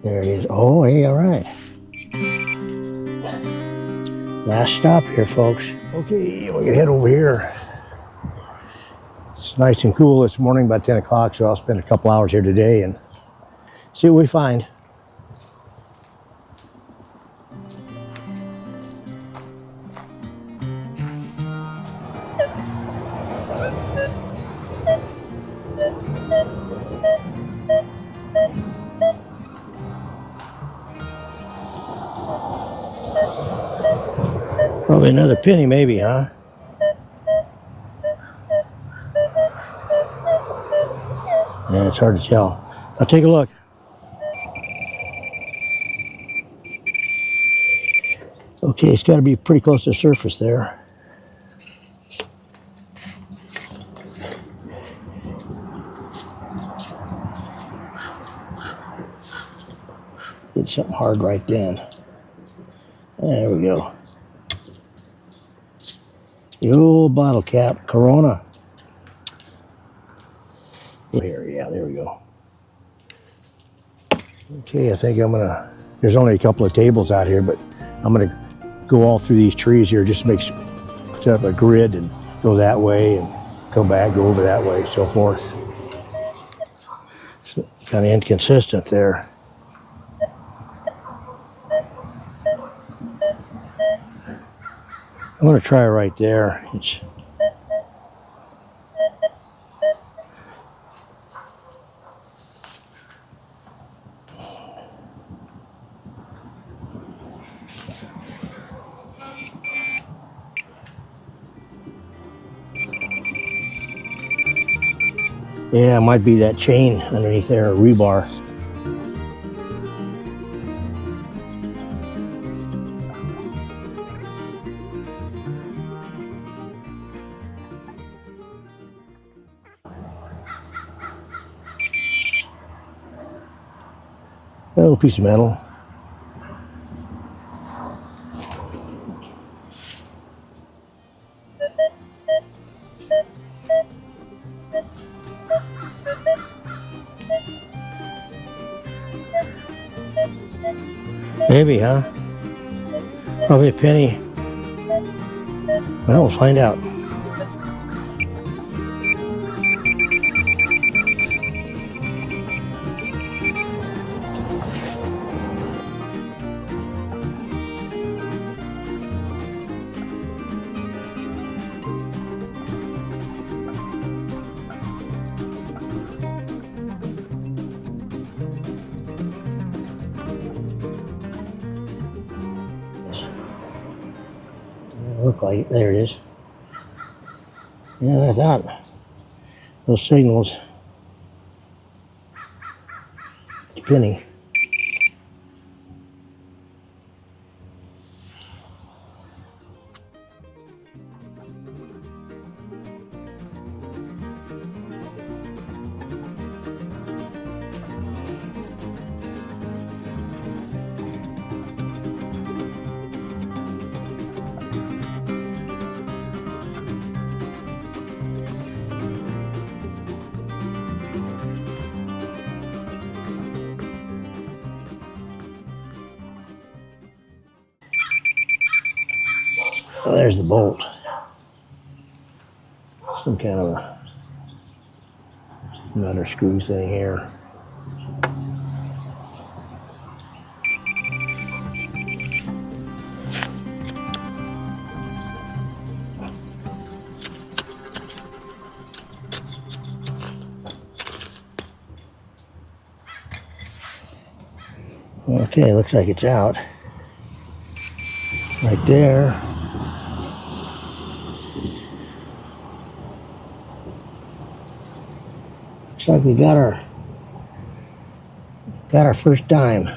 There it is. Oh, hey, all right. Last stop here, folks. Okay, we're gonna head over here. It's nice and cool this morning, about 10 o'clock, so I'll spend a couple hours here today and see what we find. Probably another penny, maybe, huh? Yeah, it's hard to tell. I'll take a look. Okay, it's got to be pretty close to the surface there. Did something hard right then. There we go. The old bottle cap, Corona. Here, yeah, there we go. Okay, I think I'm gonna, there's only a couple of tables out here, but I'm gonna go all through these trees here, just set up a grid and go that way and go back, go over that way, so forth. It's kind of inconsistent there. I'm gonna try right there. Yeah, it might be that chain underneath there, a rebar. A little piece of metal. Maybe, huh? Probably a penny. Well, we'll find out. Look like it. There it is. Yeah, I thought those signals. It's a penny. Oh, there's the bolt. Some kind of a nut or screw thing here. Okay, looks like it's out. Right there. Looks like we got our first dime.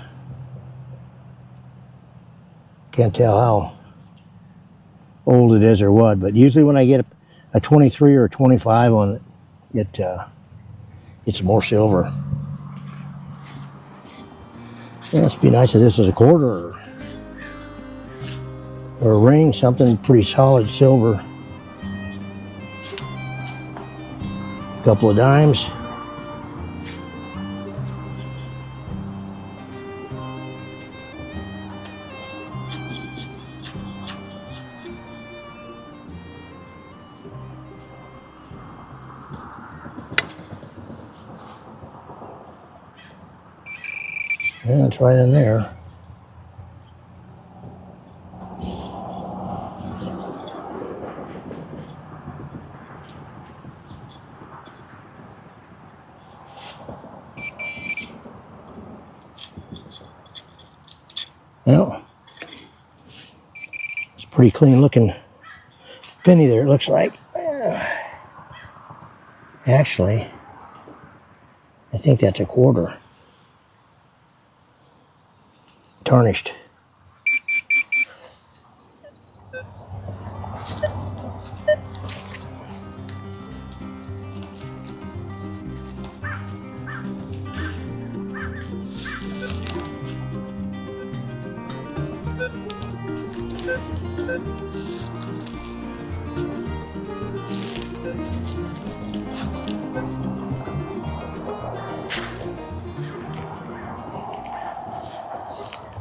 Can't tell how old it is or what, but usually when I get a 23 or a 25 on it, it's more silver. Yeah, it'd be nice if this was a quarter or a ring, something pretty solid silver. A couple of dimes. Yeah, it's right in there. Well, it's a pretty clean looking penny there, it looks like. Actually, I think that's a quarter. Tarnished.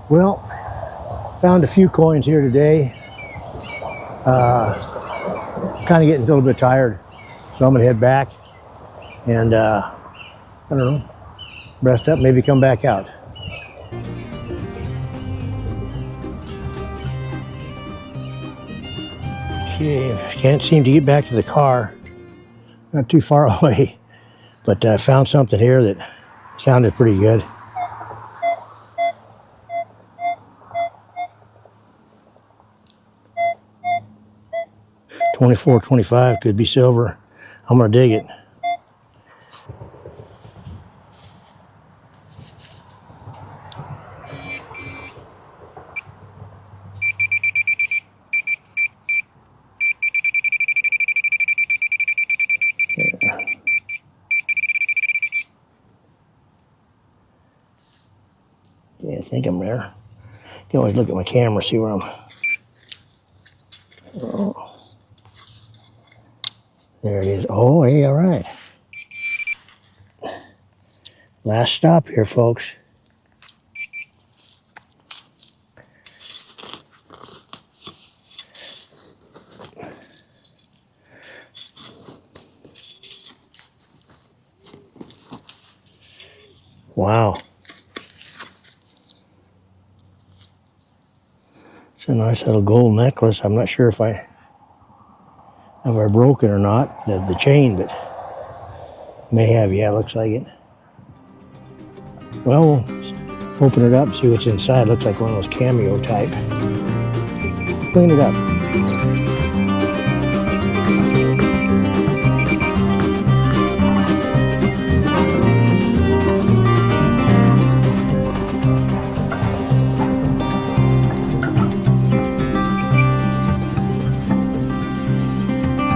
Well, found a few coins here today. Kind of getting a little bit tired, so I'm gonna head back and I don't know, rest up, maybe come back out. Okay, can't seem to get back to the car. Not too far away, but I found something here that sounded pretty good. $24, $25, could be silver. I'm gonna dig it. Yeah, I think I'm there. Can always look at my camera, see where I'm. Oh, there it is. Oh, hey, all right. Last stop here, folks. Wow. It's a nice little gold necklace. I'm not sure if I broke it or not, the chain, but may have. Yeah, looks like it. Well, we'll open it up and see what's inside. Looks like one of those cameo type. Clean it up.